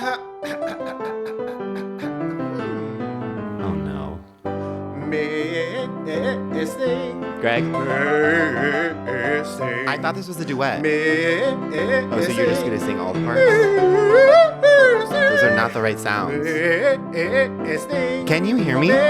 Oh no. Missing. Greg? Missing. I thought this was a duet. Missing. Oh, so you're just gonna sing all the parts? Those are not the right sounds. Missing. Can you hear me? Missing.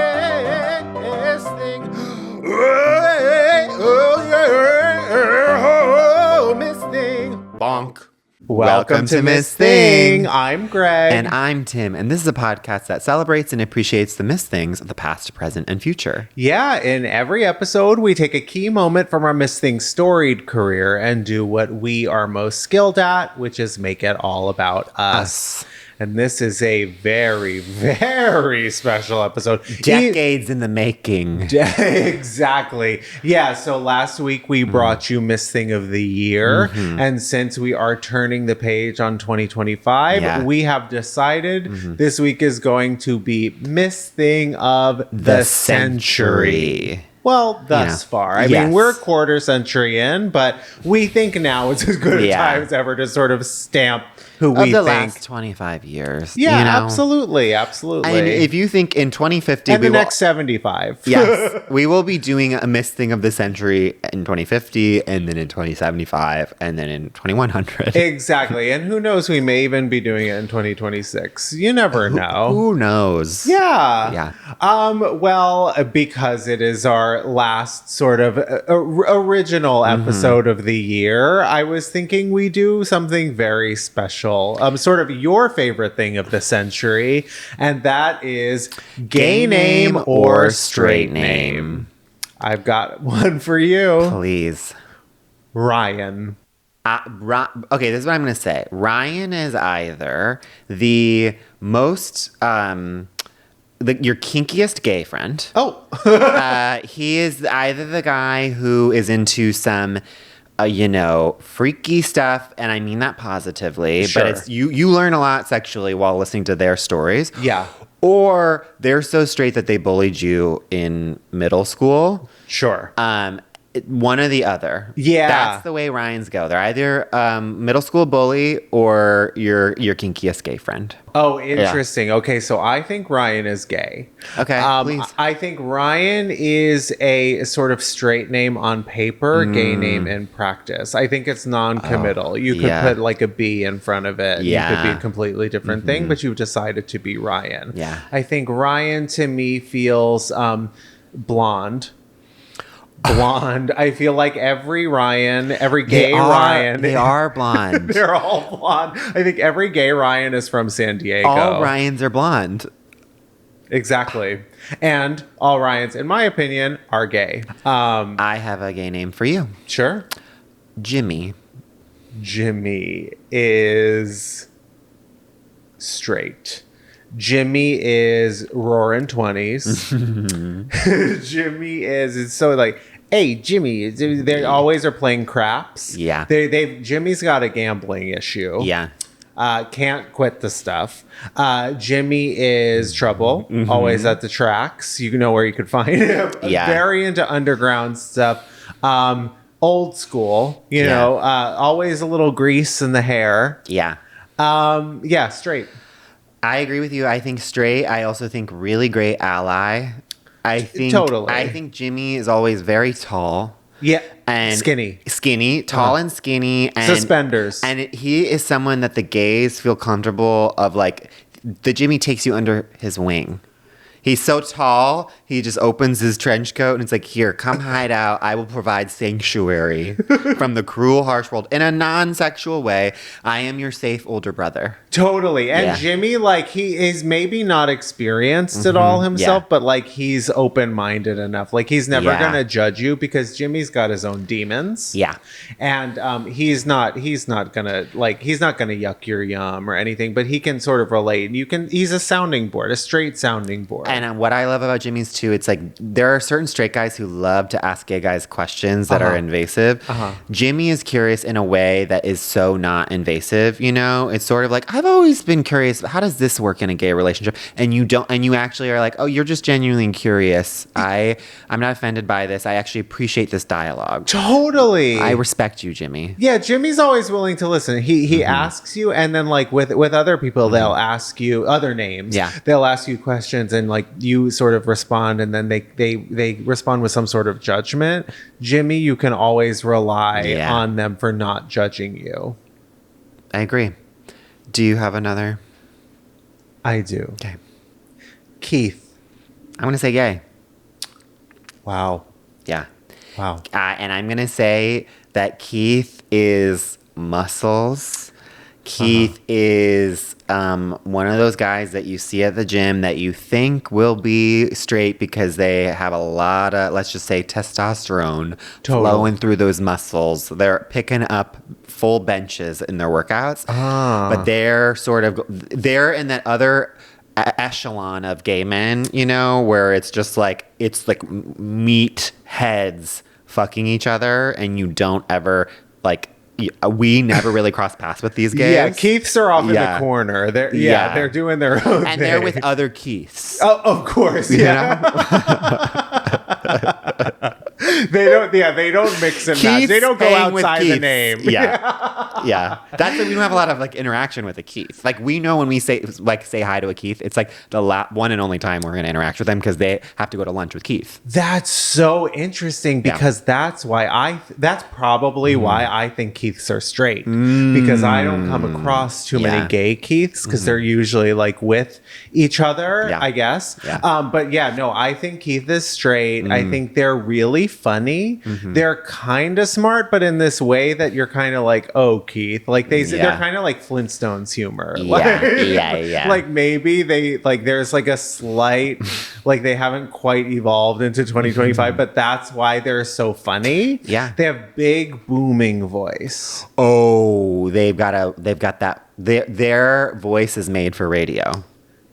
Oh, missing. Bonk. Welcome to Miss Thing. I'm Greg. And I'm Tim, and this is a podcast that celebrates and appreciates the missed things of the past, present, and future. Yeah, in every episode, we take a key moment from our Miss Thing storied career and do what we are most skilled at, which is make it all about us. And this is a very, very special episode. Decades in the making. Exactly. Yeah, so last week we brought you Miss Thing of the Year. Mm-hmm. And since we are turning the page on 2025, we have decided this week is going to be Miss Thing of the Century. Well, thus far. I mean, we're a quarter century in, but we think now is as good a time as ever to sort of stamp who we think. Of the last 25 years. Yeah, you know? Absolutely. And if you think in 2050... And the next 75. Yes. We will be doing a Miss Thing of the Century in 2050, and then in 2075, and then in 2100. Exactly. And who knows, we may even be doing it in 2026. You never know. Who knows? Yeah. Well, because it is our last sort of original episode of the year, I was thinking we do something very special. Sort of your favorite thing of the century, and that is gay name or straight name. I've got one for you. Please. Ryan. Okay, this is what I'm going to say. Ryan is either the most... your kinkiest gay friend. Oh. He is either the guy who is into some... freaky stuff, and I mean that positively. Sure. But it's you learn a lot sexually while listening to their stories. Yeah. Or they're so straight that they bullied you in middle school. Sure. One or the other. Yeah. That's the way Ryans go. They're either middle school bully or your kinkiest gay friend. Oh, interesting. Yeah. Okay, so I think Ryan is gay. Okay, please. I think Ryan is a sort of straight name on paper, gay name in practice. I think it's non-committal. You could put like a B in front of it. Yeah. You could be a completely different thing, but you've decided to be Ryan. Yeah. I think Ryan to me feels blonde. I feel like every gay Ryan. They are blonde. They're all blonde. I think every gay Ryan is from San Diego. All Ryans are blonde. Exactly. And all Ryans, in my opinion, are gay. I have a gay name for you. Sure. Jimmy. Jimmy is straight. Jimmy is roaring 20s. Jimmy is so like, hey, Jimmy. They always are playing craps. Yeah. Jimmy's got a gambling issue. Yeah. Can't quit the stuff. Jimmy is trouble. Always at the tracks. You know where you could find him. Yeah. Very into underground stuff. Old school. You know, always a little grease in the hair. Yeah. Straight. I agree with you. I think straight. I also think really great ally. I think Jimmy is always very tall. Yeah. And skinny, tall and skinny. And suspenders. And he is someone that the gays feel comfortable of, like, the Jimmy takes you under his wing. He's so tall, he just opens his trench coat and it's like, here, come hide out. I will provide sanctuary from the cruel, harsh world in a non-sexual way. I am your safe older brother. Totally. And Jimmy, like, he is maybe not experienced at all himself, but like he's open-minded enough. Like, he's never going to judge you because Jimmy's got his own demons. Yeah. And he's not gonna yuck your yum or anything, but he can sort of relate. He's a sounding board, a straight sounding board. And what I love about Jimmy's too, it's like there are certain straight guys who love to ask gay guys questions that are invasive. Jimmy is curious in a way that is so not invasive. You know, it's sort of like, I've always been curious. How does this work in a gay relationship? And you actually are like, oh, you're just genuinely curious. I'm not offended by this. I actually appreciate this dialogue. Totally. I respect you, Jimmy. Yeah, Jimmy's always willing to listen. He asks you, and then like with other people, they'll ask you other names. Yeah. They'll ask you questions, and like you sort of respond, and then they respond with some sort of judgment. Jimmy, you can always rely on them for not judging you. I agree. Do you have another? I do. Okay. Keith. I'm going to say gay. Wow. Yeah. Wow. And I'm going to say that Keith is muscles. Keith is one of those guys that you see at the gym that you think will be straight because they have a lot of, let's just say, testosterone flowing through those muscles. They're picking up full benches in their workouts. But they're in that other echelon of gay men, you know, where it's like meat heads fucking each other, and you don't ever like. We never really cross paths with these gays. Yeah, Keiths are off in the corner. They're doing their own thing. And they're with other Keiths. Oh, of course. Yeah. They don't mix and match. They don't go outside the name. Yeah. That's why we don't have a lot of like interaction with a Keith. Like we know when we say hi to a Keith, it's like the one and only time we're going to interact with them because they have to go to lunch with Keith. That's so interesting because that's probably why I think Keiths are straight, because I don't come across too many gay Keiths because they're usually like with each other, I guess. Yeah. But yeah, no, I think Keith is straight. I think they're really funny. They're kind of smart, but in this way that you're kind of like, oh, Keith, like they're kind of like Flintstones humor. Yeah. Like maybe they like there's like a slight like they haven't quite evolved into 2025, but that's why they're so funny. Yeah. They have big booming voice. Oh, they've got that. Their voice is made for radio.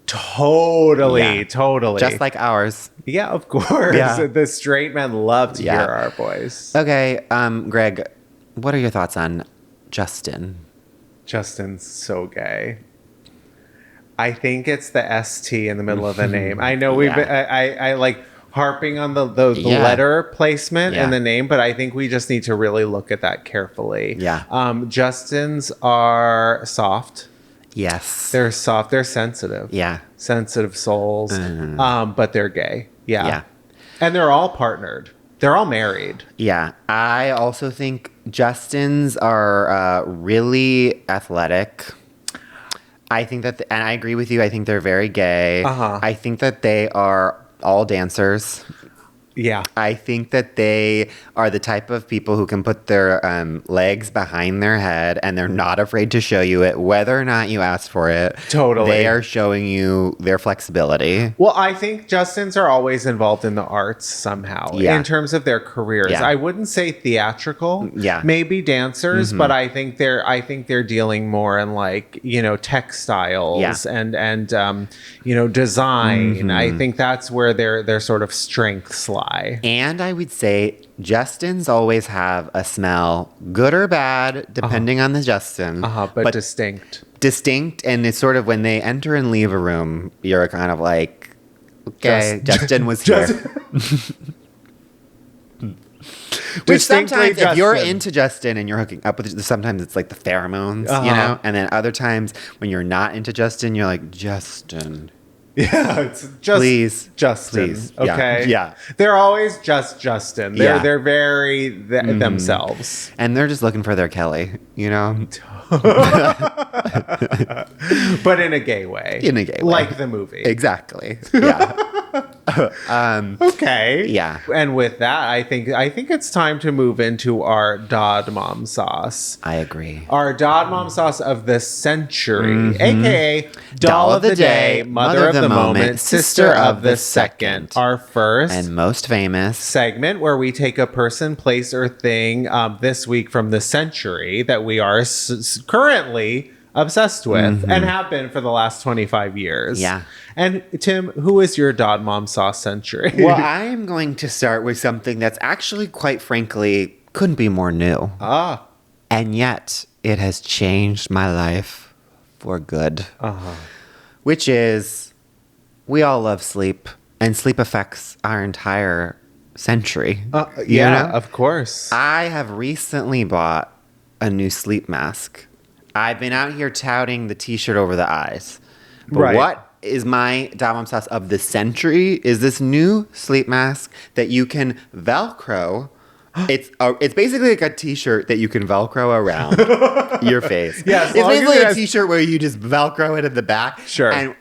Totally. Just like ours. Yeah, of course. Yeah. The straight men love to hear our voice. Okay, Greg, what are your thoughts on Justin? Justin's so gay. I think it's the ST in the middle of the name. I know I like harping on the letter placement in the name, but I think we just need to really look at that carefully. Yeah. Justin's are soft. Yes. They're soft. They're sensitive. Yeah. Sensitive souls. But they're gay. Yeah. And they're all partnered. They're all married. Yeah. I also think Justin's are really athletic. I think that, and I agree with you. I think they're very gay. I think that they are all dancers. Yeah. I think that they are the type of people who can put their legs behind their head and they're not afraid to show you it, whether or not you ask for it. Totally. They are showing you their flexibility. Well, I think Justin's are always involved in the arts somehow in terms of their careers. Yeah. I wouldn't say theatrical. Yeah. Maybe dancers, but I think they're dealing more in like, you know, textiles and design. I think that's where their sort of strengths lie. And I would say Justins always have a smell, good or bad, depending on the Justin. But distinct. Distinct, and it's sort of when they enter and leave a room, you're kind of like, okay, Justin was here. Which sometimes, if you're into Justin and you're hooking up with, sometimes it's like the pheromones, you know? And then other times when you're not into Justin, you're like, Justin. Yeah, it's just please, Justin. Please. Okay. Yeah. They're always just Justin. They're very themselves. And they're just looking for their Kelly, you know? But in a gay way. In a gay way. Like the movie. Exactly. Yeah. Okay. Yeah. And with that, I think it's time to move into our Dod Mom sauce. I agree. Our Dod Mom sauce of the century, aka Doll of the Day, Mother of the Moment, Sister of the Second. Our first and most famous segment where we take a person, place, or thing this week from the century that we are currently obsessed with and have been for the last 25 years. Yeah. And Tim, who is your Dot Mom Sauce century? Well, I am going to start with something that's actually, quite frankly, couldn't be more new. And yet, it has changed my life for good. Which is, we all love sleep, and sleep affects our entire century. Yeah, of course. I have recently bought a new sleep mask. I've been out here touting the t-shirt over the eyes. But what is my Dot Mom Sauce of the century is this new sleep mask that you can Velcro. It's basically like a t-shirt that you can Velcro around your face. Yeah, it's basically a t-shirt where you just Velcro it at the back. Sure. And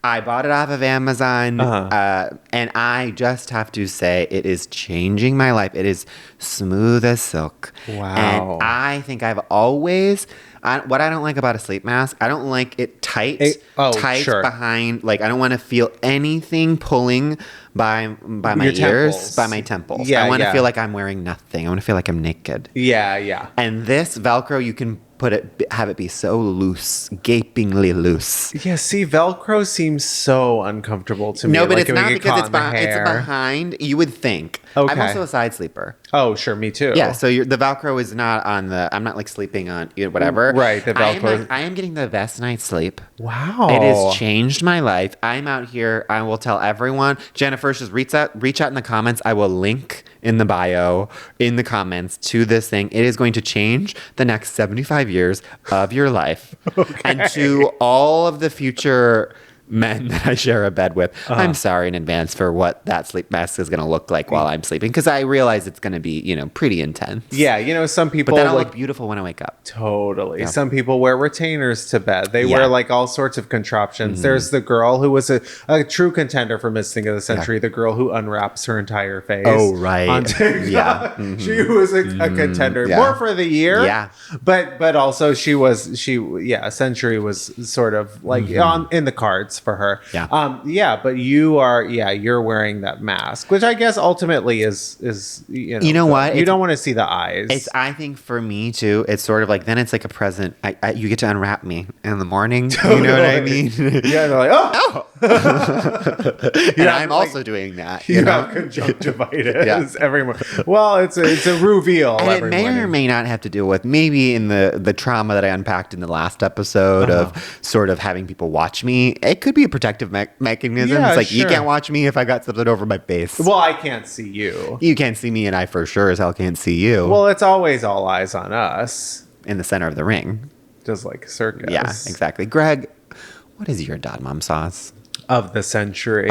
I bought it off of Amazon, and I just have to say it is changing my life. It is smooth as silk. Wow. And I think I've always... what I don't like about a sleep mask, I don't like it tight behind. Like, I don't want to feel anything pulling by my ears, temples. by my temples. Yeah, I want to feel like I'm wearing nothing. I want to feel like I'm naked. Yeah. And this Velcro, you can have it be so loose, gapingly loose. Yeah, see, Velcro seems so uncomfortable to me. No, but like it's not because it's behind. You would think. Okay. I'm also a side sleeper. Oh, sure, me too. Yeah, so the Velcro is not on the... I'm not like sleeping on whatever. Right, the Velcro. I am getting the best night's sleep. Wow. It has changed my life. I'm out here. I will tell everyone. Jennifer, just reach out in the comments. I will link in the bio, in the comments to this thing. It is going to change the next 75 years of your life. Okay. And to all of the future men that I share a bed with, I'm sorry in advance for what that sleep mask is going to look like while I'm sleeping, because I realize it's going to be, pretty intense. Yeah, some people... But then I'll look beautiful when I wake up. Totally. Yeah. Some people wear retainers to bed. They wear like all sorts of contraptions. There's the girl who was a true contender for Miss Thing of the Century, the girl who unwraps her entire face. Oh, right. On TikTok. Yeah. She was a contender. Yeah. More for the year. Yeah. But also a century was sort of like in the cards for her. Yeah. But you're wearing that mask, which I guess ultimately is you know what? You don't want to see the eyes. I think for me too, it's sort of like, then it's like a present. You get to unwrap me in the morning. Totally. You know what I mean? Yeah, they're like, oh. And I'm also doing that. You have conjunctivitis every morning. Well, it's a reveal. And it may or may not have to do with maybe in the trauma that I unpacked in the last episode of sort of having people watch me. It could be a protective mechanism. Yeah, it's like, sure. You can't watch me if I got something over my face. Well, I can't see you. You can't see me, and I for sure as hell can't see you. Well, it's always all eyes on us. In the center of the ring. Just like a circus. Yeah, exactly. Greg, what is your Dot Mom Sauce? Of the century.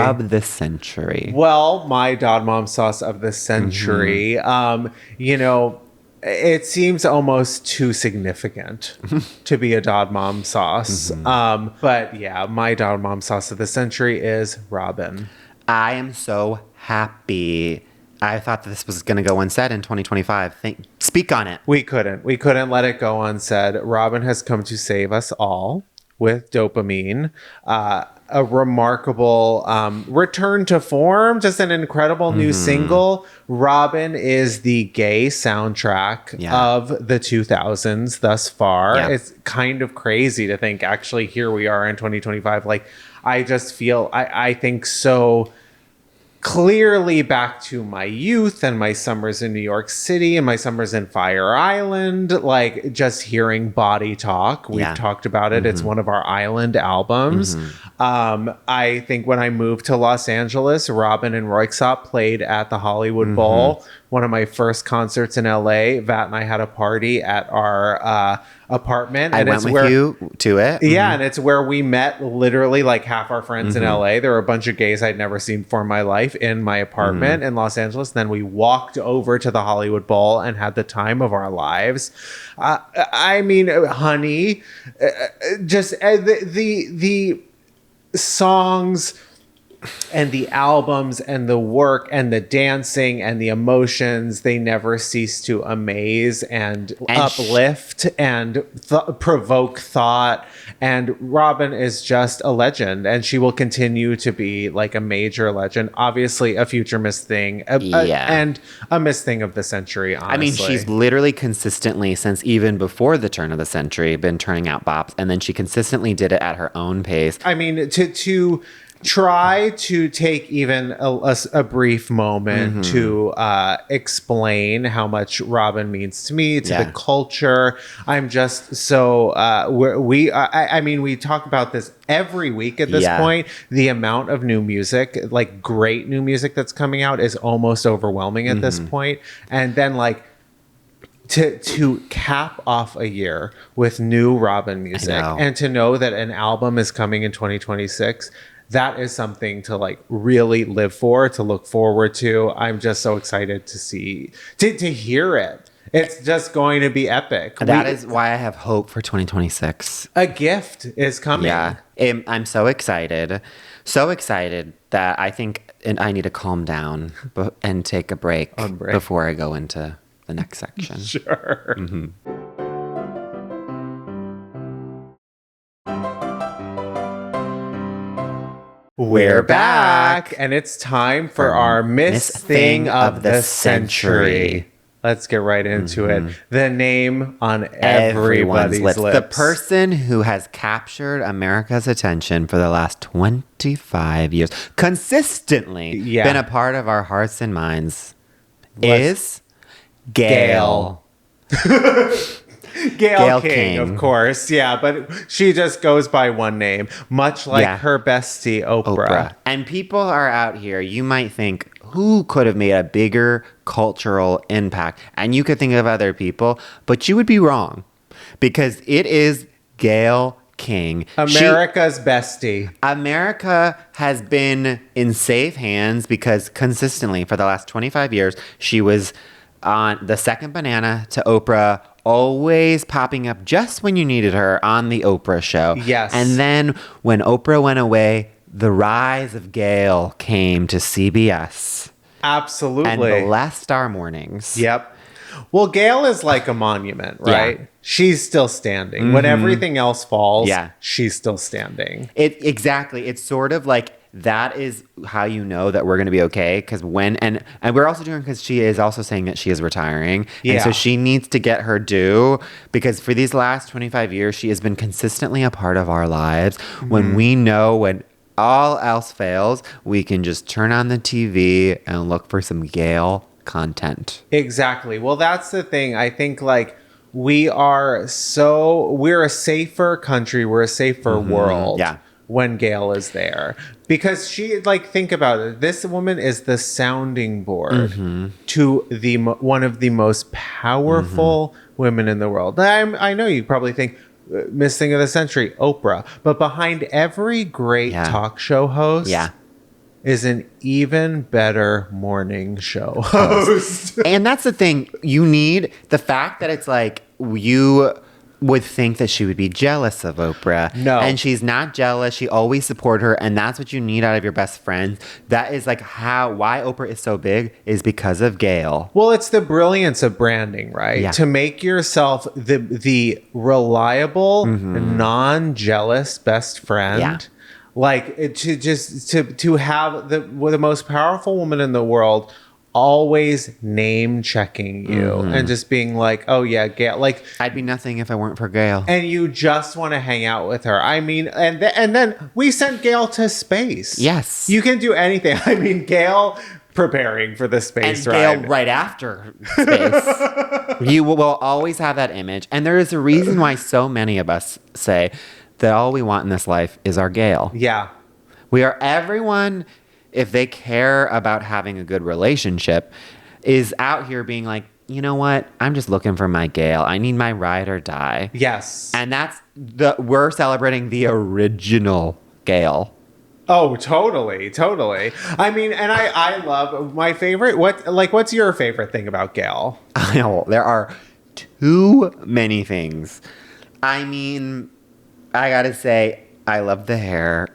Well, my Dot Mom Sauce of the century, it seems almost too significant to be a Dot Mom Sauce. But yeah, my Dot Mom Sauce of the century is Robin. I am so happy. I thought that this was going to go unsaid in 2025. Speak on it. We couldn't let it go unsaid. Robin has come to save us all with Dopamine. A remarkable return to form, just an incredible new single. Robin is the gay soundtrack of the 2000s thus far. Yeah. It's kind of crazy to think, actually, here we are in 2025. Like, I just feel, I think so clearly back to my youth and my summers in New York City and my summers in Fire Island, like just hearing Body Talk. We've talked about it. It's one of our island albums. I think when I moved to Los Angeles, Robin and Royksop played at the Hollywood Bowl. One of my first concerts in LA. Vat and I had a party at our apartment. I went with you to it. Yeah, and it's where we met literally like half our friends in LA. There were a bunch of gays I'd never seen before in my life in my apartment in Los Angeles. Then we walked over to the Hollywood Bowl and had the time of our lives. I mean, honey, just the songs and the albums and the work and the dancing and the emotions, they never cease to amaze and uplift and provoke thought. And Robin is just a legend, and she will continue to be like a major legend. Obviously, a future Miss Thing, and a Miss Thing of the century, honestly. I mean, she's literally consistently, since even before the turn of the century, been turning out bops, and then she consistently did it at her own pace. I mean, to try to take even a brief moment to explain how much Robin means to me, to the culture. I'm just so I mean, we talk about this every week at this point. The amount of new music, like great new music that's coming out, is almost overwhelming at this point. And then like to cap off a year with new Robin music, and to know that an album is coming in 2026, that is something to like really live for, to look forward to. I'm just so excited to see, to hear it. It's just going to be epic. That is why I have hope for 2026. A gift is coming. Yeah. I'm so excited. So excited that I think I need to calm down and take a break before I go into the next section. Sure. We're back, and it's time for our Miss Thing of the Century. Let's get right into it. The name on everybody's lips. The person who has captured America's attention for the last 25 years, consistently been a part of our hearts and minds, is Gayle. Gayle King, of course. Yeah, but she just goes by one name, much like her bestie, Oprah. And people are out here, you might think, who could have made a bigger cultural impact? And you could think of other people, but you would be wrong, because it is Gayle King. America's bestie. America has been in safe hands because consistently for the last 25 years, she was on the second banana to Oprah, always popping up just when you needed her on the Oprah show. Yes. And then when Oprah went away, the rise of Gayle came to CBS. Absolutely. And the last Star Mornings. Yep. Well, Gayle is like a monument, right? Yeah. She's still standing. When everything else falls, she's still standing. Exactly. It's sort of like, that is how you know that we're going to be okay. Because and we're also doing, because she is also saying that she is retiring. Yeah. And so she needs to get her due, because for these last 25 years, she has been consistently a part of our lives. When we know when all else fails, we can just turn on the TV and look for some Gayle content. Exactly. Well, that's the thing. I think like we're a safer country. We're a safer world. Yeah. When Gayle is there, because she, like, think about it. This woman is the sounding board to one of the most powerful women in the world. I know you probably think Miss Thing of the Century, Oprah, but behind every great talk show host is an even better morning show host. And that's the thing. You need the fact that it's like you would think that she would be jealous of Oprah. No. And she's not jealous. She always support her. And that's what you need out of your best friends. That is like why Oprah is so big, is because of Gayle. Well, it's the brilliance of branding, right? Yeah. To make yourself the reliable, non-jealous best friend. Yeah. Like to have the most powerful woman in the world always name checking you and just being like, oh yeah, Gayle. Like, I'd be nothing if I weren't for Gayle. And you just want to hang out with her. I mean, and then we sent Gayle to space. Yes. You can do anything. I mean, Gayle preparing for the space and ride. Gayle right after space. You will always have that image. And there is a reason why so many of us say that all we want in this life is our Gayle. Yeah. Everyone, if they care about having a good relationship, is out here being like, you know what? I'm just looking for my Gayle. I need my ride or die. Yes. And we're celebrating the original Gayle. Oh, totally. I mean, and I love my favorite. What's your favorite thing about Gayle? I know there are too many things. I mean, I gotta say, I love the hair.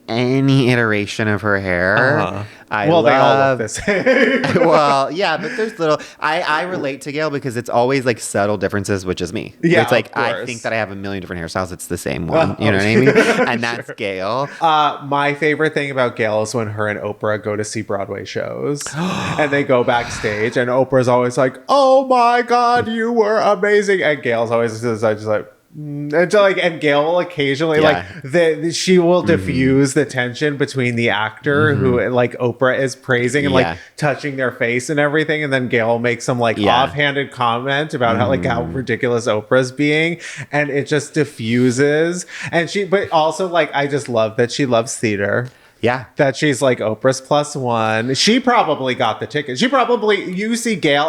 any iteration of her hair. They all look the same. Well, yeah, but there's little. I relate to Gayle because it's always like subtle differences, which is me. Yeah, it's like of course. I think that I have a million different hairstyles. It's the same one. You know what I mean? And that's Gayle. My favorite thing about Gayle is when her and Oprah go to see Broadway shows, and they go backstage, and Oprah's always like, "Oh my God, you were amazing," and Gayle's always just like. And Gayle will occasionally she will diffuse the tension between the actor who like Oprah is praising and like touching their face and everything, and then Gayle makes some like offhanded comment about how ridiculous Oprah's being, and it just diffuses. And but also like I just love that she loves theater. Yeah. That she's like Oprah's +1. She probably got the ticket. You see Gayle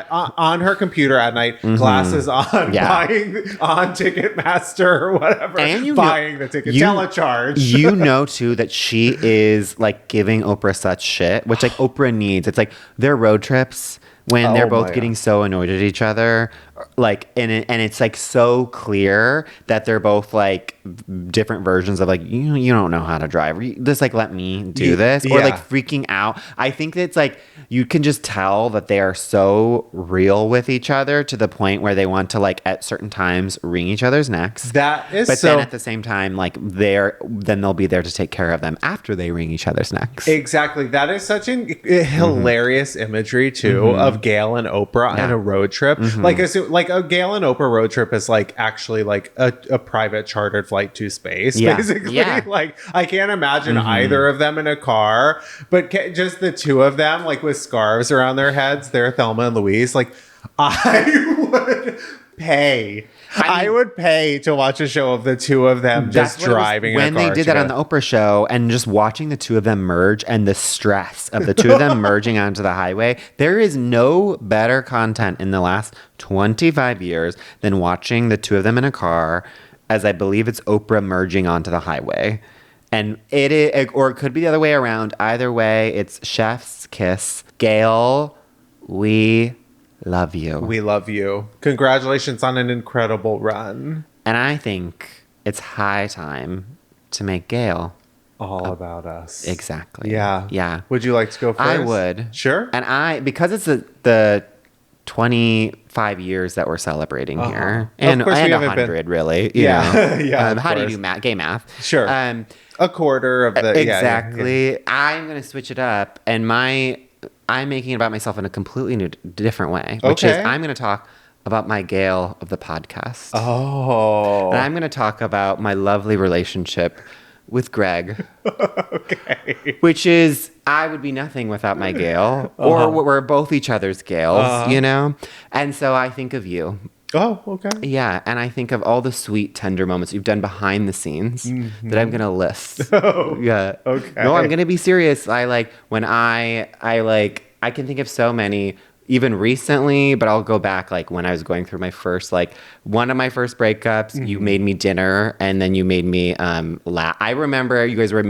on her computer at night, glasses on, buying on Ticketmaster or whatever, and buying the ticket, telecharge. You know, too, that she is like giving Oprah such shit, which like Oprah needs. It's like their road trips when they're both getting so annoyed at each other, like, and it's like so clear that they're both like different versions of like, you don't know how to drive. Just like, let me do this, or like freaking out. I think that it's like you can just tell that they are so real with each other to the point where they want to like at certain times wring each other's necks. That is, but then at the same time, like they'll be there to take care of them after they wring each other's necks. Exactly. That is such a hilarious imagery too of Gayle and Oprah on a road trip. Like a Gayle and Oprah road trip is like actually like a private chartered flight to space, basically. Yeah. Like I can't imagine either of them in a car, but just the two of them like with scarves around their heads. They're Thelma and Louise. Like I would pay. I would pay to watch a show of the two of them just driving. When they did that on the Oprah show, and just watching the two of them merge and the stress of the two of them merging onto the highway, there is no better content in the last 25 years than watching the two of them in a car, as I believe it's Oprah merging onto the highway. And or it could be the other way around. Either way, it's chef's kiss. Gayle, we love you. We love you. Congratulations on an incredible run. And I think it's high time to make Gayle all about us. Exactly. Yeah. Yeah. Would you like to go first? I would. Sure. And because it's the 25 years that we're celebrating here, and 100 really. Yeah. How do you do gay math? Sure. A quarter of the exactly. Yeah. I'm gonna switch it up, and I'm making it about myself in a completely different way, which is I'm going to talk about my Gayle of the podcast. Oh. And I'm going to talk about my lovely relationship with Greg. Okay. Which is, I would be nothing without my Gayle, or we're both each other's Gayles, you know? And so I think of you. Oh, okay. Yeah, and I think of all the sweet, tender moments you've done behind the scenes that I'm going to list. Oh, yeah. Okay. No, I'm going to be serious. I can think of so many, even recently, but I'll go back like when I was going through my first, like one of my first breakups, you made me dinner, and then you made me laugh. I remember you guys were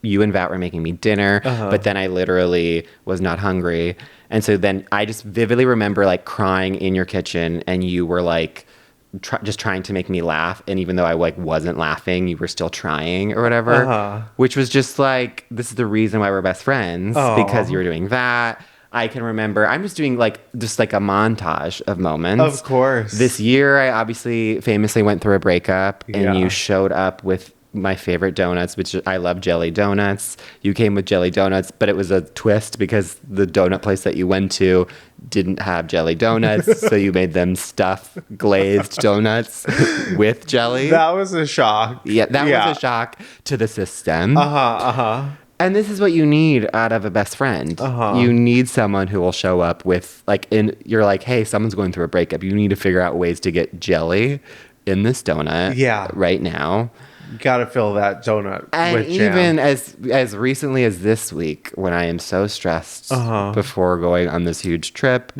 you and Vat were making me dinner, but then I literally was not hungry. And so then I just vividly remember like crying in your kitchen, and you were like just trying to make me laugh. And even though I like wasn't laughing, you were still trying or whatever, which was just like, this is the reason why we're best friends, because you were doing that. I can remember, I'm just doing like a montage of moments. Of course. This year, I obviously famously went through a breakup, and you showed up with my favorite donuts, which I love jelly donuts. You came with jelly donuts, but it was a twist because the donut place that you went to didn't have jelly donuts. So you made them stuffed glazed donuts with jelly. That was a shock. Yeah, that was a shock to the system. And this is what you need out of a best friend. You need someone who will show up with you're like, hey, someone's going through a breakup. You need to figure out ways to get jelly in this donut right now. You gotta fill that donut with jam. Even as recently as this week, when I am so stressed before going on this huge trip,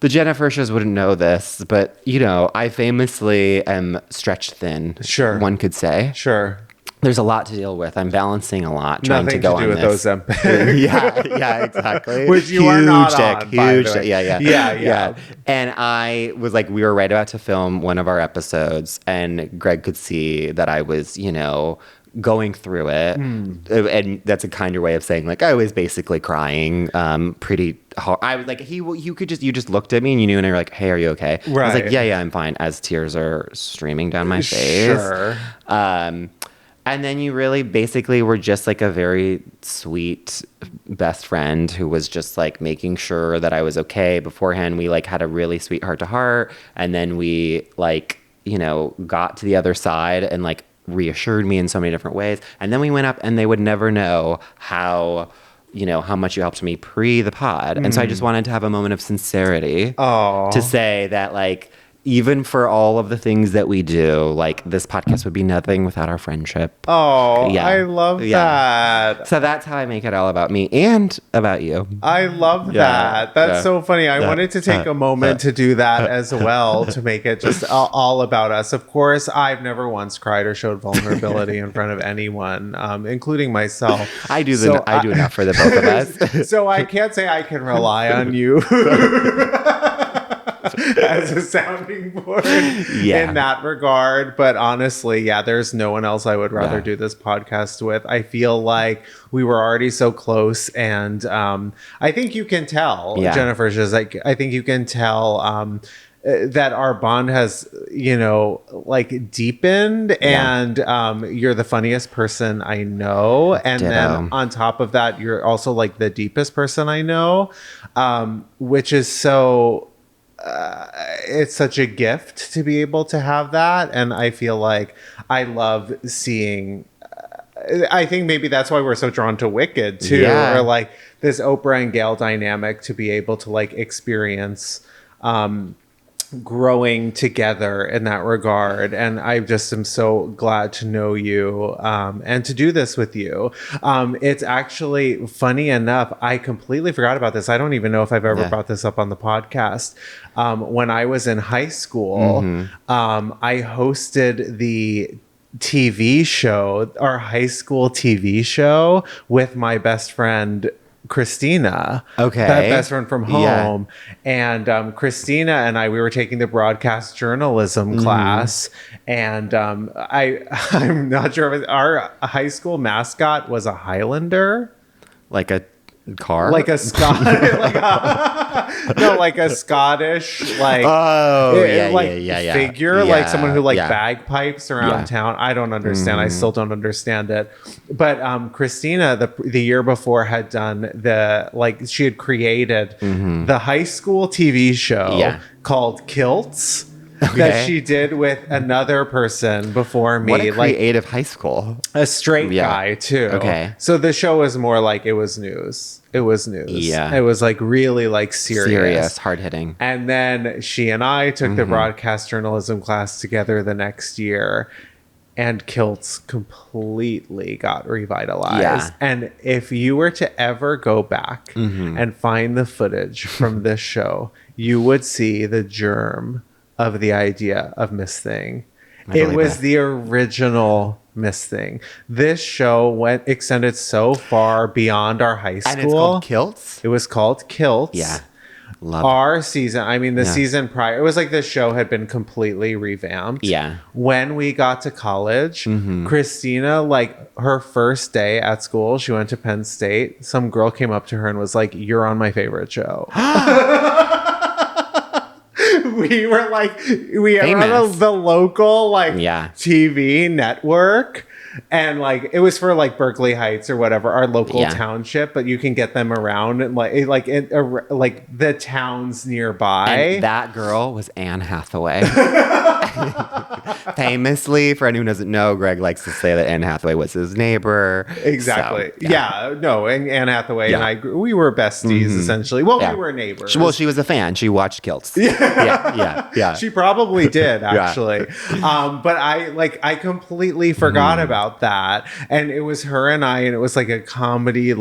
the Jennifer shows wouldn't know this, but I famously am stretched thin. Sure, one could say. Sure. There's a lot to deal with. I'm balancing a lot, trying to go on this. Nothing to do with those yeah, exactly. Which you are not on, huge dick. Yeah. And I was like, we were right about to film one of our episodes, and Greg could see that I was, going through it. And that's a kinder way of saying, like, I was basically crying pretty hard. I was like, you just looked at me and you knew, and you were like, hey, are you okay? Right. I was like, yeah, I'm fine, as tears are streaming down my face. Sure. And then you really basically were just like a very sweet best friend who was just like making sure that I was okay beforehand. We like had a really sweet heart to heart. And then we like, you know, got to the other side and like reassured me in so many different ways. And then we went up, and they would never know how much you helped me pre the pod. And so I just wanted to have a moment of sincerity to say that, like, even for all of the things that we do, like, this podcast would be nothing without our friendship. Oh, yeah. I love that. So that's how I make it all about me and about you. I love that. That's so funny. I wanted to take a moment to do that as well, to make it just all about us. Of course, I've never once cried or showed vulnerability in front of anyone, including myself. I do enough for the both of us. So I can't say I can rely on you as a sounding board in that regard. But honestly, there's no one else I would rather do this podcast with. I feel like we were already so close, and I think you can tell, Jennifer's just like, I think you can tell that our bond has, like, deepened, and you're the funniest person I know. And then on top of that, you're also like the deepest person I know, which is so... it's such a gift to be able to have that. And I feel like I love seeing, I think maybe that's why we're so drawn to Wicked too, or like this Oprah and Gayle dynamic, to be able to like experience growing together in that regard. And I just am so glad to know you and to do this with you. It's actually funny enough, I completely forgot about this. I don't even know if I've ever brought this up on the podcast. When I was in high school, I hosted the TV show, our high school TV show, with my best friend Christina, that best friend from home. And Christina and we were taking the broadcast journalism class, and I'm not sure if our high school mascot was a Highlander, like a car, like a like a Scottish figure, like someone who like bagpipes around town. I don't understand. I still don't understand it. But Christina, the year before, had done she had created the high school TV show called Kilts. That she did with another person before me. What a creative high school. A straight guy, too. Okay. So the show was more like, it was news. It was news. Yeah. It was like really like serious. Hard hitting. And then she and I took the broadcast journalism class together the next year. And Kilts completely got revitalized. Yeah. And if you were to ever go back and find the footage from this show, you would see the germ of the idea of Miss Thing. It was the original Miss Thing. This show extended so far beyond our high school. And it's called Kilts? It was called Kilts. Yeah. Love our season, I mean, the season prior, it was like the show had been completely revamped. Yeah. When we got to college, Christina, like her first day at school, she went to Penn State. Some girl came up to her and was like, "You're on my favorite show." We were like, we were on the local TV network, and like it was for like Berkeley Heights or whatever, our local township, but you can get them around and like the towns nearby. And that girl was Anne Hathaway. Famously, for anyone who doesn't know, Greg likes to say that Anne Hathaway was his neighbor. Exactly. So, no, and Anne Hathaway and I, we were besties essentially. Well, we were neighbors. She was a fan. She watched Kilts. Yeah. She probably did, actually. But I completely forgot about that. And it was her and I, and it was like a comedy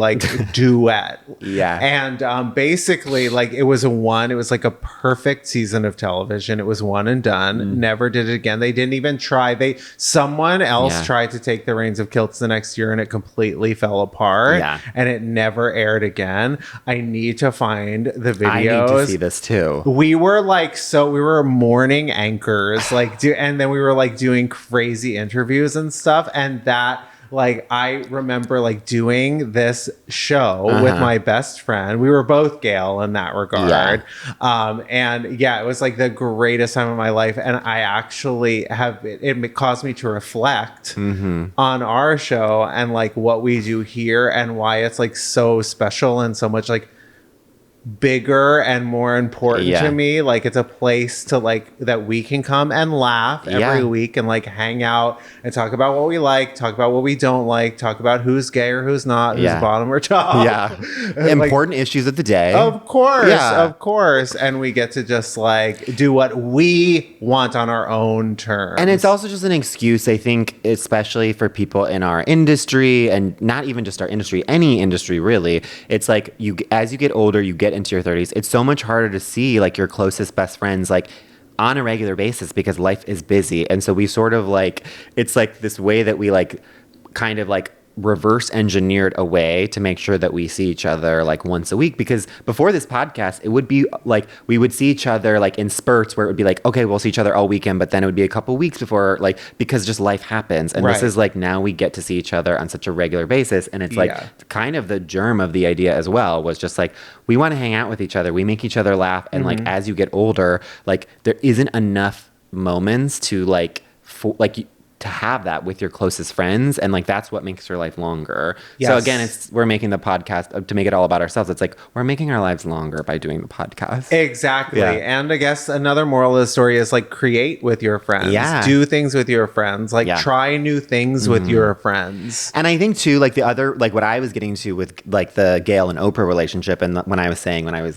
duet. Yeah. And basically, it was like a perfect season of television. It was one and done. Never did it again. They didn't even try. Someone else tried to take the reins of Kilts the next year, and it completely fell apart. Yeah. And it never aired again. I need to find the videos. I need to see this too. We were we were morning anchors, and then we were doing crazy interviews and stuff, and that like I remember like doing this show with my best friend. We were both Gayle in that regard. And yeah, it was like the greatest time of my life. And I actually have it caused me to reflect on our show and like what we do here and why it's like so special and so much like bigger and more important to me. Like it's a place to like that we can come and laugh every week and like hang out and talk about what we like, talk about what we don't like, talk about who's gay or who's not, who's bottom or top. Important issues of the day. Of course. And we get to just like do what we want on our own terms. And it's also just an excuse, I think, especially for people in our industry, and not even just our industry, any industry really. It's like you, as you get older, you get into your 30s, it's so much harder to see like your closest best friends like on a regular basis because life is busy. And so we sort of like, it's like this way that we like kind of like reverse engineered a way to make sure that we see each other like once a week, because before this podcast it would be like we would see each other like in spurts where it would be like, okay, we'll see each other all weekend, but then it would be a couple weeks before, like, because just life happens. And this is like, now we get to see each other on such a regular basis, and it's like kind of the germ of the idea as well was just like we want to hang out with each other, we make each other laugh, and like as you get older, like there isn't enough moments to like to have that with your closest friends, and like that's what makes your life longer. So again, we're making the podcast to make it all about ourselves. It's like we're making our lives longer by doing the podcast. Exactly. And I guess another moral of the story is like create with your friends. Do things with your friends. Like try new things with your friends. And I think too, like the other, like what I was getting to with like the Gayle and Oprah relationship, and when I was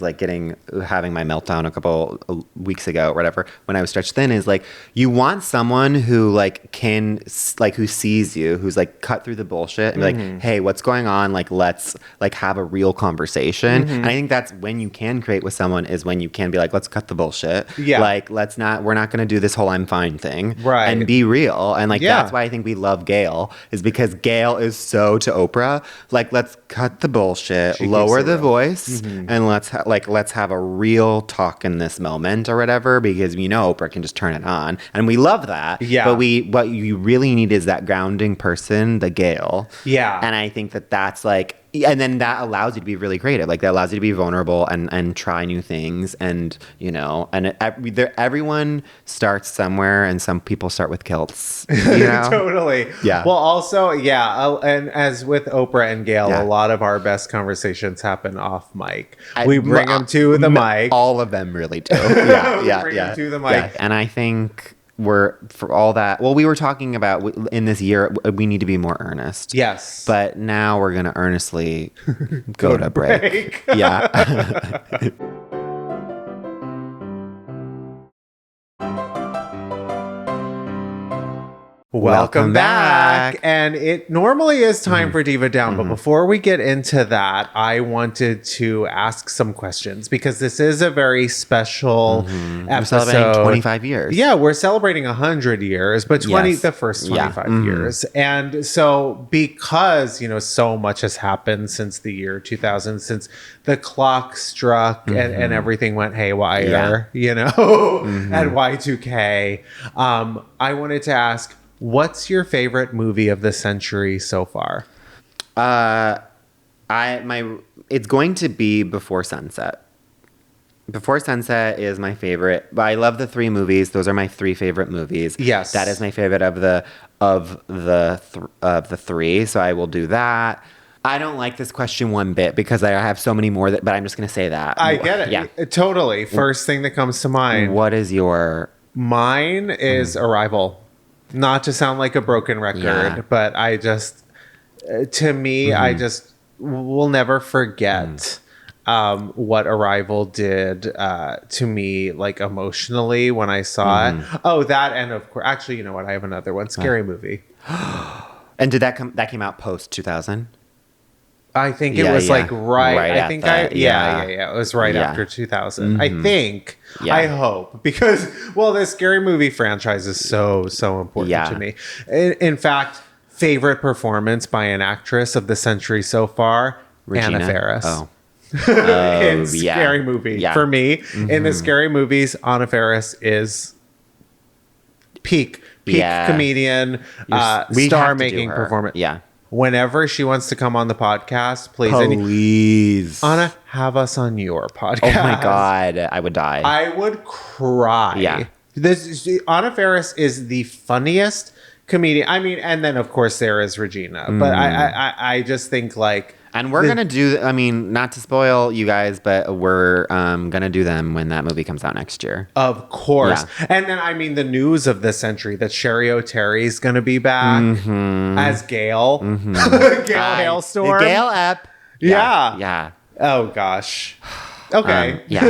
like having my meltdown a couple weeks ago or whatever, when I was stretched thin, is like you want someone who like who sees you, who's like cut through the bullshit and be like, hey, what's going on? Like, let's like have a real conversation. And I think that's when you can create with someone, is when you can be like, let's cut the bullshit. Like, we're not going to do this whole I'm fine thing. And be real. And like, that's why I think we love Gayle, is because Gayle is so to Oprah. Like, let's cut the bullshit, lower the voice, and let's have a real talk in this moment or whatever, because Oprah can just turn it on. And we love that. But what you really need is that grounding person, the Gayle. And I think that's like, and then that allows you to be really creative. Like that allows you to be vulnerable and try new things. And, everyone starts somewhere, and some people start with kilts. Totally. Well, also, and as with Oprah and Gayle, a lot of our best conversations happen off mic. We bring them to the mic. All of them really do. Bring them to the mic. And I think for all that, well, we were talking about in this year, we need to be more earnest. But now we're going to earnestly go to break. Welcome back. And it normally is time for Diva Down, but before we get into that, I wanted to ask some questions, because this is a very special episode. We're celebrating 25 years. Yeah, we're celebrating 100 years, but the first 25 years. And so because, so much has happened since the year 2000, since the clock struck and everything went haywire, at Y2K, I wanted to ask, what's your favorite movie of the century so far? It's going to be Before Sunset. Before Sunset is my favorite. But I love the three movies. Those are my three favorite movies. That is my favorite of the three. So I will do that. I don't like this question one bit, because I have so many more, but I'm just going to say that. I get it. Yeah, totally. First thing that comes to mind. What is your? Mine is Arrival. Not to sound like a broken record, but I just, to me, I just will never forget what Arrival did to me, like emotionally, when I saw it. Oh, that, and of course, actually, you know what? I have another one. Scary Movie. And did that came out post 2000? I think it was like right. I think it was right after 2000. I think. I hope, because the Scary Movie franchise is so important to me. In fact, favorite performance by an actress of the century so far, Regina. Anna Faris. In Scary Movie. For me, in the Scary Movies, Anna Faris is peak peak comedian, star-making performance. Yeah. Whenever she wants to come on the podcast, please. Anna, have us on your podcast. Oh my God, I would die. I would cry. Yeah. Anna Faris is the funniest comedian. I mean, and then of course there is Regina. But I just think like... And we're going to do, I mean, not to spoil you guys, but we're going to do them when that movie comes out next year. Of course. Yeah. And then, I mean, the news of this century that Sherry O'Terry's going to be back as Gayle. Gayle Hailstorm. The Gayle ep. Yeah. Yeah. Oh, gosh. Okay. Yeah.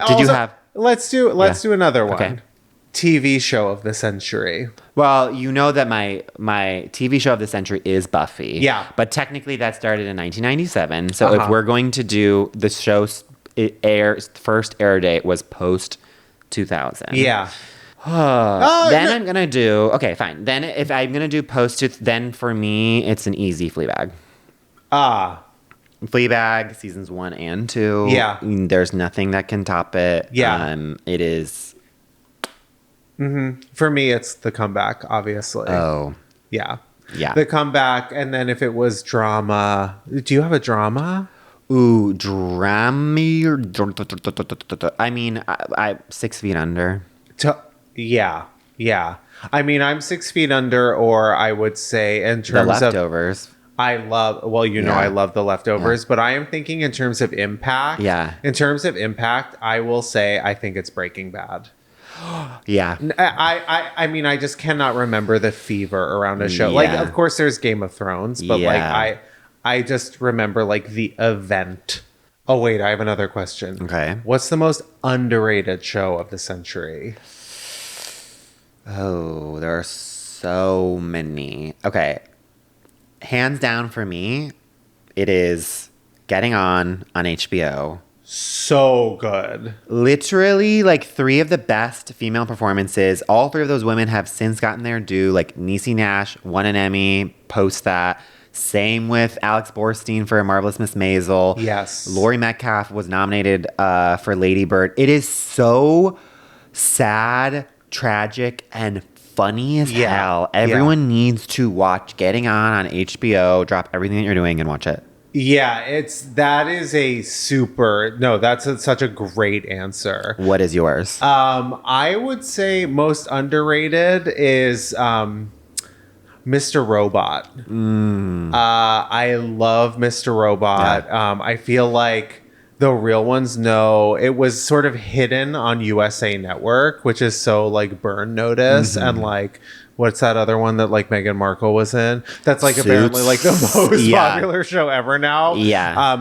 Did you have... Let's do another one. Okay. TV show of the century. Well, you know that my TV show of the century is Buffy. Yeah. But technically that started in 1997. So if we're going to do the show's first air date was post 2000. Yeah. I'm going to do... Okay, fine. Then if I'm going to do post... Then for me, it's an easy Fleabag. Fleabag, seasons 1 and 2. Yeah. There's nothing that can top it. Yeah. It is... For me, it's The Comeback, obviously. Oh. Yeah. Yeah. The Comeback, and then if it was drama... Do you have a drama? Ooh, drama... I mean, I 6 Feet Under. Yeah. I mean, I'm 6 Feet Under, or I would say in terms of... The Leftovers. I love... Well, I love The Leftovers, but I am thinking in terms of impact. Yeah. In terms of impact, I will say I think it's Breaking Bad. Yeah. I mean, I just cannot remember the fever around a show. Like, of course, there's Game of Thrones, but like, I just remember like the event. Oh, wait, I have another question. Okay. What's the most underrated show of the century? Oh, there are so many. Okay. Hands down for me, it is Getting On HBO. So good. Literally, like 3 of the best female performances. All 3 of those women have since gotten their due. Like Niecy Nash won an Emmy post that. Same with Alex Borstein for Marvelous Miss Maisel. Yes. Laurie Metcalf was nominated for Lady Bird. It is so sad, tragic, and funny as hell. Everyone needs to watch Getting On HBO. Drop everything that you're doing and watch it. Yeah, that's such a great answer. What is yours? I would say most underrated is Mr. Robot. I love Mr. Robot. Yeah. I feel like the real ones know it was sort of hidden on USA Network, which is so like burn notice and like what's that other one that like Meghan Markle was in? That's like Suits. Apparently like the most popular show ever now. Yeah.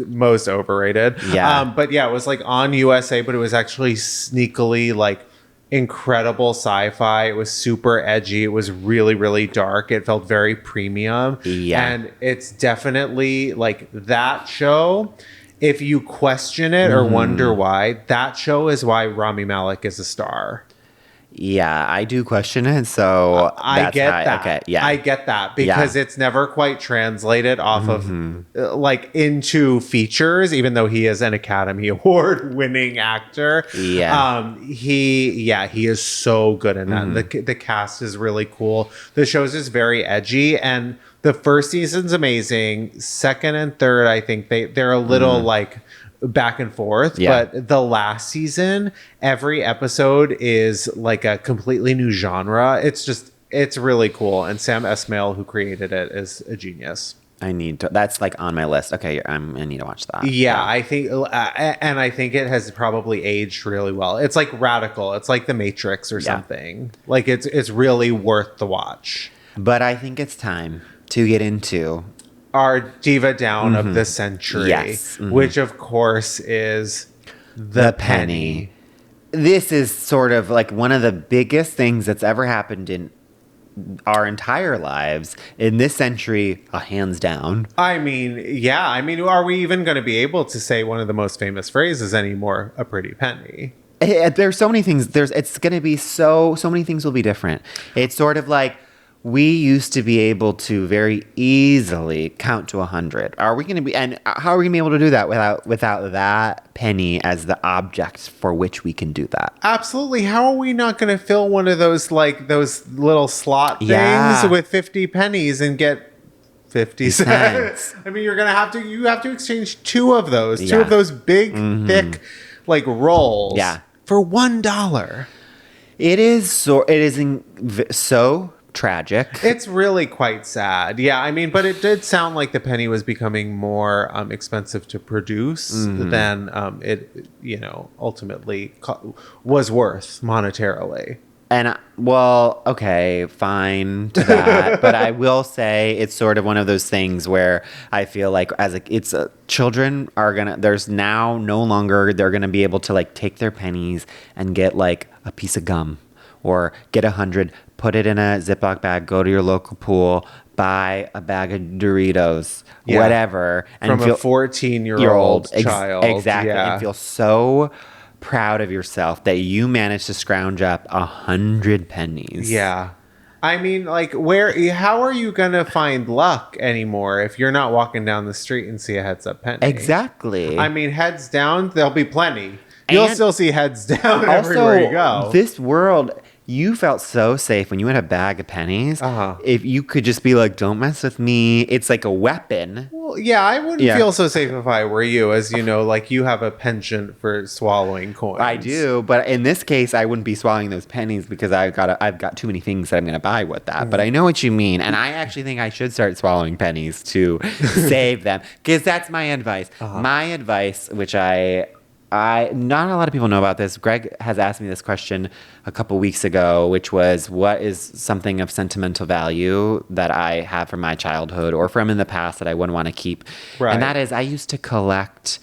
Most overrated. Yeah. But yeah, it was like on USA, but it was actually sneakily like incredible sci-fi. It was super edgy. It was really, really dark. It felt very premium. Yeah. And it's definitely like that show. If you question it or wonder why, that show is why Rami Malek is a star. Yeah, I do question it, so I get that. Okay, yeah. I get that because it's never quite translated off of like into features, even though he is an Academy Award winning actor. Yeah. He is so good in that. The cast is really cool. The show's just very edgy, and the first season's amazing. Second and third, I think they're a little like back and forth, but the last season, every episode is like a completely new genre. It's really cool, and Sam Esmail, who created it, is a genius. I need to. That's like on my list. Okay, I need to watch that. Yeah, I think, and I think it has probably aged really well. It's like Radical. It's like The Matrix or something. Like it's really worth the watch. But I think it's time to get into our Diva Down of the century, which of course is the penny. This is sort of like one of the biggest things that's ever happened in our entire lives in this century, hands down. I mean, are we even going to be able to say one of the most famous phrases anymore? A pretty penny. There's so many things. It's going to be so many things will be different. It's sort of like we used to be able to very easily count to 100. Are we going to be, and how are we going to be able to do that without that penny as the object for which we can do that? Absolutely. How are we not going to fill one of those, like those little slot things Yeah. with 50 pennies and get 50 cents? I mean, you have to exchange two of those big, thick, like rolls for $1. It is so tragic. It's really quite sad. Yeah, I mean, but it did sound like the penny was becoming more expensive to produce than it, ultimately was worth monetarily. And well, okay, fine to that. But I will say it's sort of one of those things where I feel like children are there's now no longer, they're gonna be able to like take their pennies and get like a piece of gum or get 100, put it in a Ziploc bag, go to your local pool, buy a bag of Doritos, whatever. And from a 14-year-old child. Exactly. And feel so proud of yourself that you managed to scrounge up 100 pennies. Yeah. I mean, like, how are you going to find luck anymore if you're not walking down the street and see a heads up penny? Exactly. I mean, heads down, there'll be plenty. You'll still see heads down everywhere you go. This world, you felt so safe when you had a bag of pennies. If you could just be like, don't mess with me. It's like a weapon. Well, yeah, I wouldn't feel so safe if I were you, as you know, like you have a penchant for swallowing coins. I do, but in this case, I wouldn't be swallowing those pennies because I've got too many things that I'm going to buy with that. But I know what you mean, and I actually think I should start swallowing pennies to save them, because that's my advice. My advice, which not a lot of people know about this. Greg has asked me this question a couple weeks ago, which was, what is something of sentimental value that I have from my childhood or from in the past that I wouldn't want to keep? Right. And that is, I used to collect,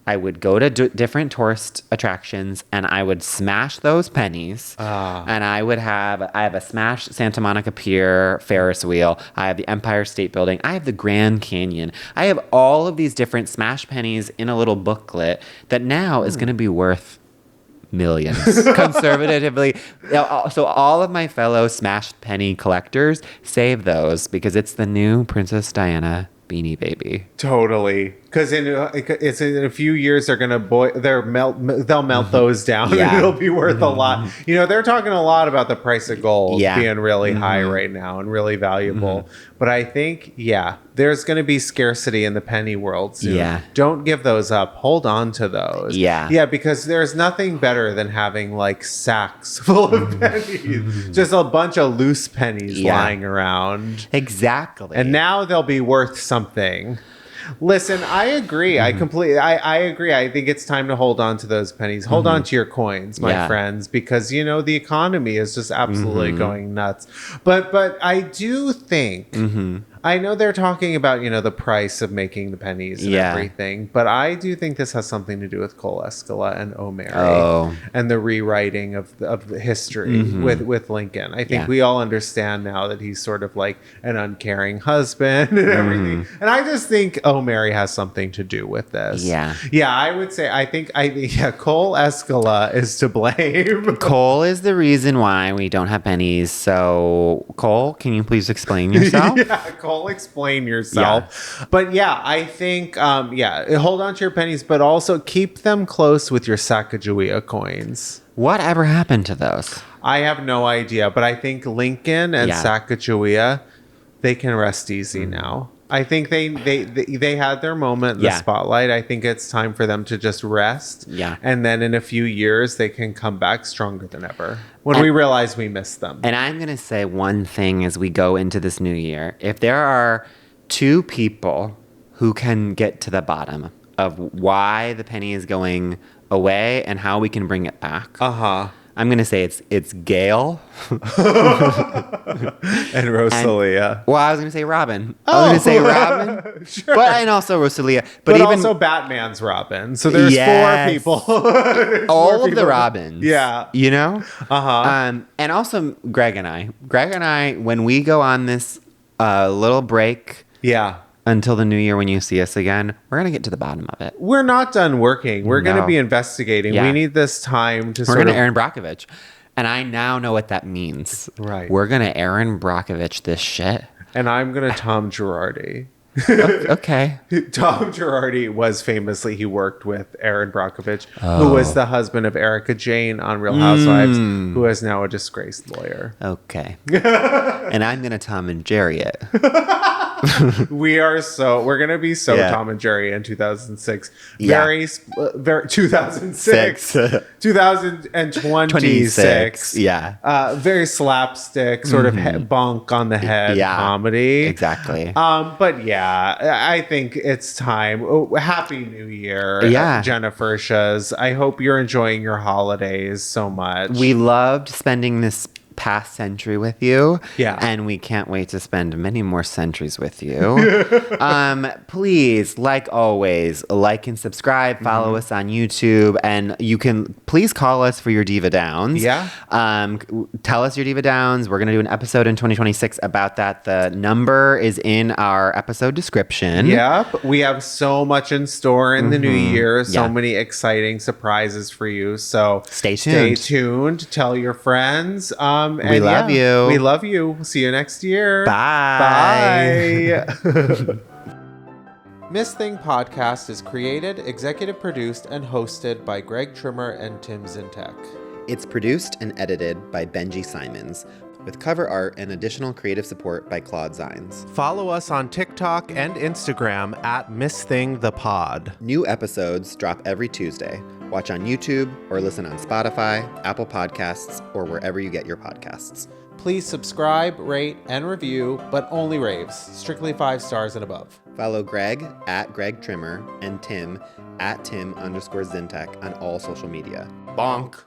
I would go to different tourist attractions and I would smash those pennies. And I have a smashed Santa Monica Pier Ferris wheel. I have the Empire State Building. I have the Grand Canyon. I have all of these different smash pennies in a little booklet that now is going to be worth millions conservatively. So all of my fellow smashed penny collectors, save those because it's the new Princess Diana Beanie Baby. Totally. Because in a few years they'll melt those down and it'll be worth a lot. You know, they're talking a lot about the price of gold being really high right now and really valuable. But I think, there's going to be scarcity in the penny world soon. Yeah. Don't give those up. Hold on to those. Yeah. Yeah, because there's nothing better than having like sacks full of pennies. Just a bunch of loose pennies lying around. Exactly. And now they'll be worth something. Listen, I agree. I completely, I agree. I think it's time to hold on to those pennies. Hold on to your coins, my friends, because, you know, the economy is just absolutely going nuts. But I do think, I know they're talking about, you know, the price of making the pennies and everything, but I do think this has something to do with Cole Escala and O'Mary and the rewriting of the history with Lincoln. I think we all understand now that he's sort of like an uncaring husband and everything. And I just think O'Mary has something to do with this. Yeah, I would say, Cole Escala is to blame. Cole is the reason why we don't have pennies. So, Cole, can you please explain yourself? Cole, explain yourself. But I think hold on to your pennies, but also keep them close with your Sacagawea coins. Whatever happened to those? I have no idea, but I think Lincoln and Sacagawea, they can rest easy now. I think they had their moment in the spotlight. I think it's time for them to just rest. Yeah. And then in a few years, they can come back stronger than ever when we realize we missed them. And I'm going to say one thing as we go into this new year. If there are two people who can get to the bottom of why the penny is going away and how we can bring it back. I'm going to say it's Gayle. And Rosalia. Well, I was going to say Robin. I was going to say Robin. Sure. And also Rosalia. But even, also Batman's Robin. So there's four people. All of the Robins. Yeah. You know? And also Greg and I, when we go on this little break. Yeah. Until the new year when you see us again, we're going to get to the bottom of it. We're not done working. We're going to be investigating. We need this time to We're going to Aaron Brockovich. And I now know what that means. Right. We're going to Aaron Brockovich this shit. And I'm going to Tom Girardi. Okay. Tom Girardi was famously, he worked with Aaron Brockovich, who was the husband of Erica Jane on Real Housewives, who is now a disgraced lawyer. Okay. And I'm going to Tom and Jerry it. We're going to be so Tom and Jerry in 2006. Very 2006. 2026. Yeah. Very slapstick, sort of bonk on the head comedy. Exactly. But yeah, I think it's time. Oh, Happy New Year, Jennifer Shaz. I hope you're enjoying your holidays so much. We loved spending this past century with you. Yeah. And we can't wait to spend many more centuries with you. Please, like always, like and subscribe, follow us on YouTube, and you can please call us for your Diva Downs. Yeah. Tell us your Diva Downs. We're going to do an episode in 2026 about that. The number is in our episode description. Yep. We have so much in store in the new year. So many exciting surprises for you. So stay tuned. Stay tuned. Tell your friends. We love you. We love you. See you next year. Bye. Bye. Miss Thing Podcast is created, executive produced, and hosted by Greg Trimmer and Tim Zientek. It's produced and edited by Benji Simons, with cover art and additional creative support by Claude Zeins. Follow us on TikTok and Instagram at Miss Thing the Pod. New episodes drop every Tuesday. Watch on YouTube or listen on Spotify, Apple Podcasts, or wherever you get your podcasts. Please subscribe, rate, and review, but only raves. Strictly 5 stars and above. Follow Greg at Greg Trimmer and Tim at Tim_Zientek on all social media. Bonk.